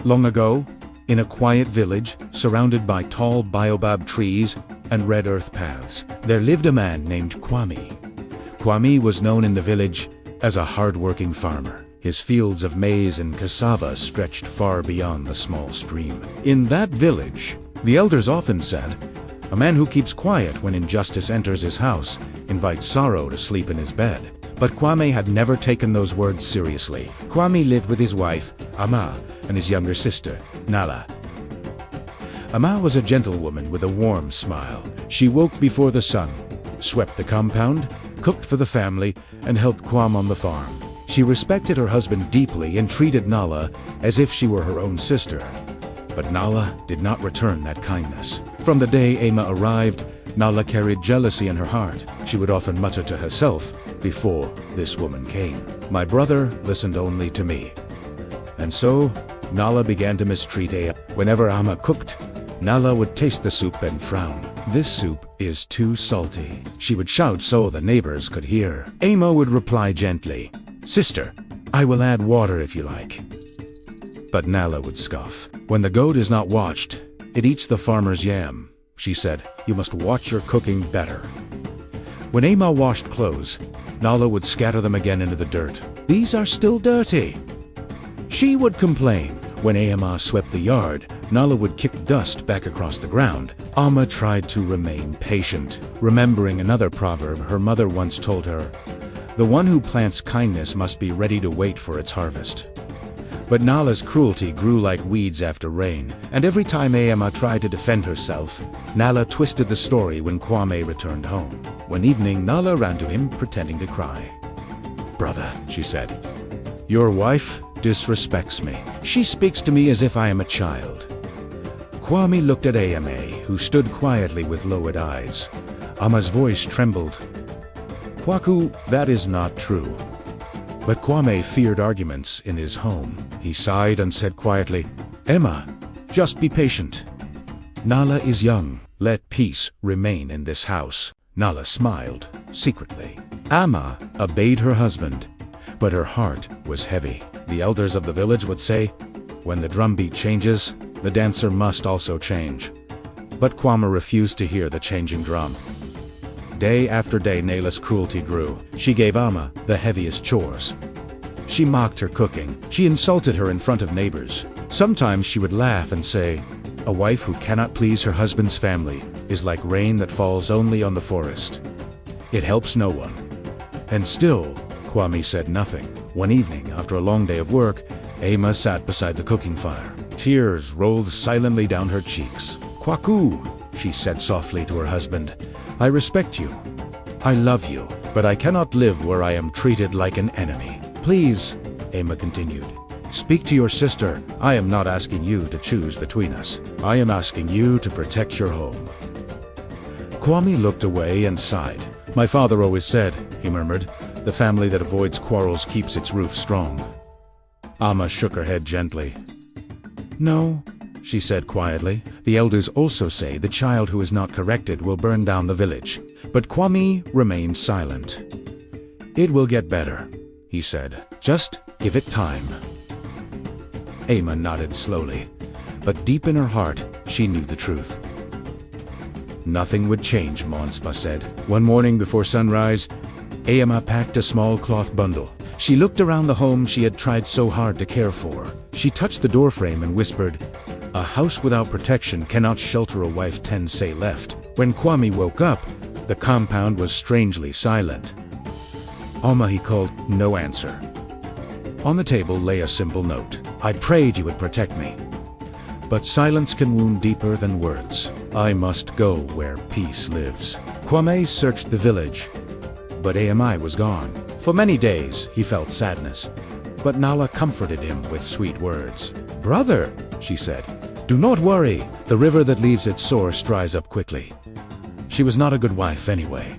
Long ago, in a quiet village, surrounded by tall baobab trees and red earth paths, there lived a man named Kwame. Kwame was known in the village as a hard-working farmer. His fields of maize and cassava stretched far beyond the small stream. In that village, the elders often said, "A man who keeps quiet when injustice enters his house invites sorrow to sleep in his bed." But Kwame had never taken those words seriously. Kwame lived with his wife, Ama, and his younger sister, Nala. Ama was a gentlewoman with a warm smile. She woke before the sun, swept the compound, cooked for the family, and helped Kwame on the farm. She respected her husband deeply and treated Nala as if she were her own sister. But Nala did not return that kindness. From the day Ama arrived, Nala carried jealousy in her heart. She would often mutter to herself, "Before this woman came, my brother listened only to me." And so, Nala began to mistreat Ama. Whenever Ama cooked, Nala would taste the soup and frown. "This soup is too salty," she would shout so the neighbors could hear. Ama would reply gently, "Sister, I will add water if you like." But Nala would scoff. "When the goat is not watched, it eats the farmer's yam," she said. "You must watch your cooking better." When Ama washed clothes, Nala would scatter them again into the dirt. "These are still dirty," she would complain. When Ama swept the yard, Nala would kick dust back across the ground. Ama tried to remain patient, remembering another proverb her mother once told her, "The one who plants kindness must be ready to wait for its harvest." But Nala's cruelty grew like weeds after rain, and every time Ama tried to defend herself, Nala twisted the story when Kwame returned home. One evening, Nala ran to him, pretending to cry. "Brother," she said, "your wife disrespects me. She speaks to me as if I am a child." Kwame looked at Ama, who stood quietly with lowered eyes. Ama's voice trembled. "Kwaku, that is not true." But Kwame feared arguments in his home. He sighed and said quietly, "Emma, just be patient. Nala is young. Let peace remain in this house." Nala smiled, secretly. Ama obeyed her husband, but her heart was heavy. The elders of the village would say, "When the drumbeat changes, the dancer must also change." But Kwame refused to hear the changing drum. Day after day, Nala's cruelty grew. She gave Ama the heaviest chores. She mocked her cooking. She insulted her in front of neighbors. Sometimes she would laugh and say, "A wife who cannot please her husband's family is like rain that falls only on the forest. It helps no one." And still, Kwame said nothing. One evening, after a long day of work, Ama sat beside the cooking fire. Tears rolled silently down her cheeks. "Kwaku," she said softly to her husband, "I respect you. I love you, but I cannot live where I am treated like an enemy." "Please," Ama continued, "speak to your sister. I am not asking you to choose between us. I am asking you to protect your home." Kwame looked away and sighed. "My father always said," he murmured, "the family that avoids quarrels keeps its roof strong." Ama shook her head gently. "No," she said quietly. "The elders also say the child who is not corrected will burn down the village." But Kwame remained silent. "It will get better," he said. "Just give it time." Ama nodded slowly, but deep in her heart, she knew the truth. Nothing would change, Monspa said. One morning before sunrise, Ama packed a small cloth bundle. She looked around the home she had tried so hard to care for. She touched the doorframe and whispered, "A house without protection cannot shelter a wife 10 say left." When Kwame woke up, the compound was strangely silent. "Ama," he called. No answer. On the table lay a simple note. "I prayed you would protect me. But silence can wound deeper than words. I must go where peace lives." Kwame searched the village, but Ami was gone. For many days he felt sadness, but Nala comforted him with sweet words. "Brother," she said, "do not worry. The river that leaves its source dries up quickly." She was not a good wife anyway.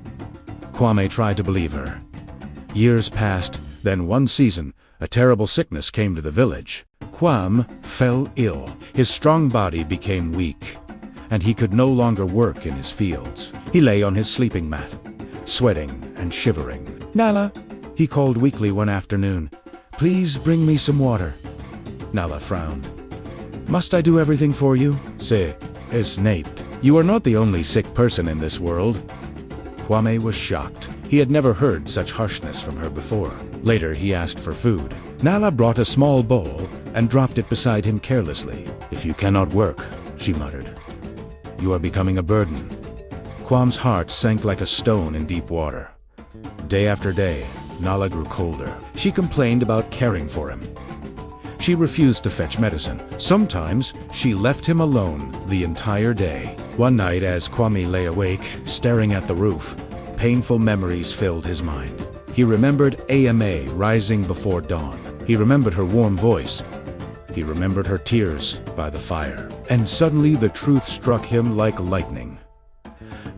Kwame tried to believe her. Years passed, then one season, a terrible sickness came to the village. Kwame fell ill. His strong body became weak, and he could no longer work in his fields. He lay on his sleeping mat, sweating and shivering. "Nala," he called weakly one afternoon, "please bring me some water." Nala frowned. Must I do everything for you? Say, snapped. You are not the only sick person in this world. Kwame was shocked. He had never heard such harshness from her before. Later, he asked for food. Nala brought a small bowl and dropped it beside him carelessly. If you cannot work, she muttered, you are becoming a burden. Kwam's heart sank like a stone in deep water. Day after day, Nala grew colder. She complained about caring for him. She refused to fetch medicine. Sometimes, she left him alone the entire day. One night, as Kwame lay awake, staring at the roof, painful memories filled his mind. He remembered AMA rising before dawn. He remembered her warm voice. He remembered her tears by the fire. And suddenly the truth struck him like lightning.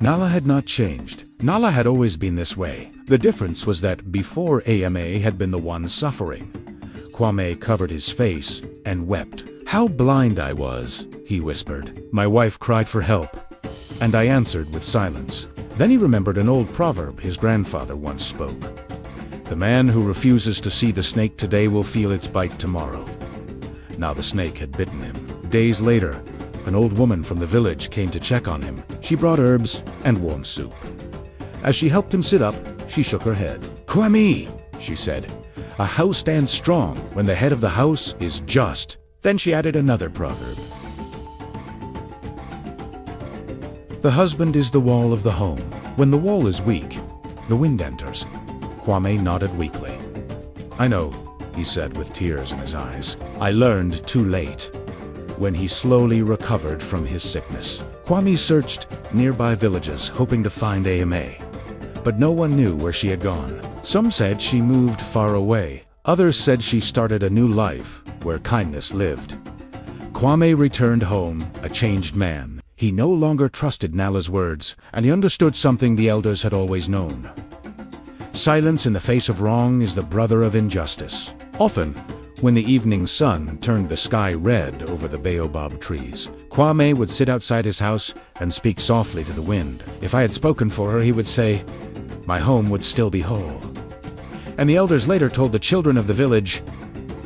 Nala had not changed. Nala had always been this way. The difference was that before AMA had been the one suffering. Kwame covered his face and wept. How blind I was, he whispered. My wife cried for help, and I answered with silence. Then he remembered an old proverb his grandfather once spoke. The man who refuses to see the snake today will feel its bite tomorrow. Now the snake had bitten him. Days later, an old woman from the village came to check on him. She brought herbs and warm soup. As she helped him sit up, she shook her head. Kwame, she said, a house stands strong when the head of the house is just. Then she added another proverb. The husband is the wall of the home. When the wall is weak, the wind enters. Kwame nodded weakly. I know, he said with tears in his eyes. I learned too late. When he slowly recovered from his sickness, Kwame searched nearby villages hoping to find AMA. But no one knew where she had gone. Some said she moved far away. Others said she started a new life where kindness lived. Kwame returned home, a changed man. He no longer trusted Nala's words, and he understood something the elders had always known. Silence in the face of wrong is the brother of injustice. Often, when the evening sun turned the sky red over the baobab trees, Kwame would sit outside his house and speak softly to the wind. If I had spoken for her, he would say, my home would still be whole. And the elders later told the children of the village,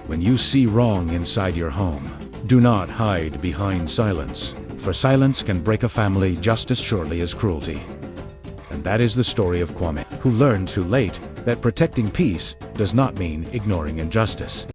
when you see wrong inside your home, do not hide behind silence, for silence can break a family just as surely as cruelty. And that is the story of Kwame, who learned too late that protecting peace does not mean ignoring injustice.